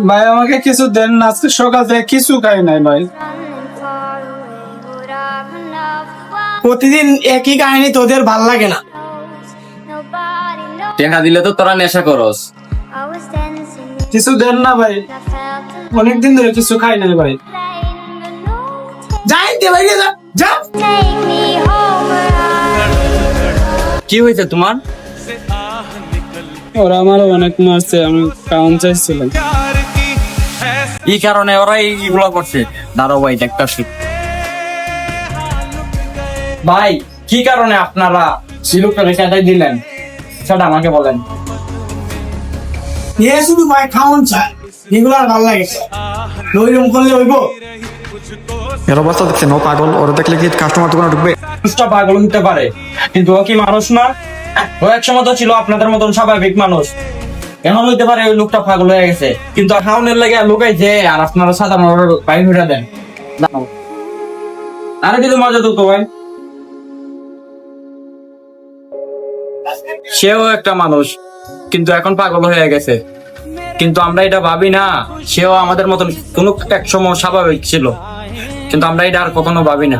ভাই আমাকে কিছু দেন না, আজকে সকাল থেকে কিছু খাই নাই ভাই। প্রতিদিন একই কাহিনী, তোদের ভাল লাগে না? টাকা দিলে তো তোরা নেশা করস। কিছু দেন না ভাই, অনেকদিন ধরে কিছু খাই নাই ভাই। যাই দে বাইরে যা যা। কি হয়েছে তোমার? ওরা আমারও অনেক মারছে, আমি কারণ চাইছিলাম। এই কারণে ওরা এইগুলো করছে? দাঁড়াও ভাই দেখতাছি। ভাই কি কারণে আপনারা সিলুকটাকে সেটাই দিলেন সেটা আমাকে বলেন। এ শুধু ভাই খাওয়ান চায়, এগুলো আর ভাল লাগে ওইরকম করলে হইব? এর অবস্থা দেখছেন, ও পাগল। ওরা দেখলে কি কাস্টমার দোকানে ঢুকবে? মানুষটা পাগল হতে পারে, কিন্তু ও কি মানুষ না? ও এক সময় তো ছিল আপনাদের মতন স্বাভাবিক মানুষ। এমন হইতে পারে ওই লোকটা পাগল হয়ে গেছে, কিন্তু খাওয়ানোর লাগে লুকাইছে আর আপনারা সাধারণ বাইরে ফিরে দেন। আরে কিছু মজা তো ভাই, সেও একটা মানুষ কিন্তু এখন পাগল হয়ে গেছে। কিন্তু আমরা এটা ভাবি না, সেও আমাদের মতন কোনো এক সময় স্বাভাবিক ছিল, কিন্তু আমরা এটা আর কখনো ভাবি না।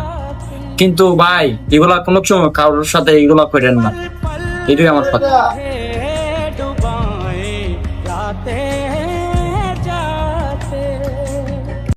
কিন্তু ভাই এগুলা কোনো সময় কারোর সাথে এগুলা করেন না, এটাই আমার কথা।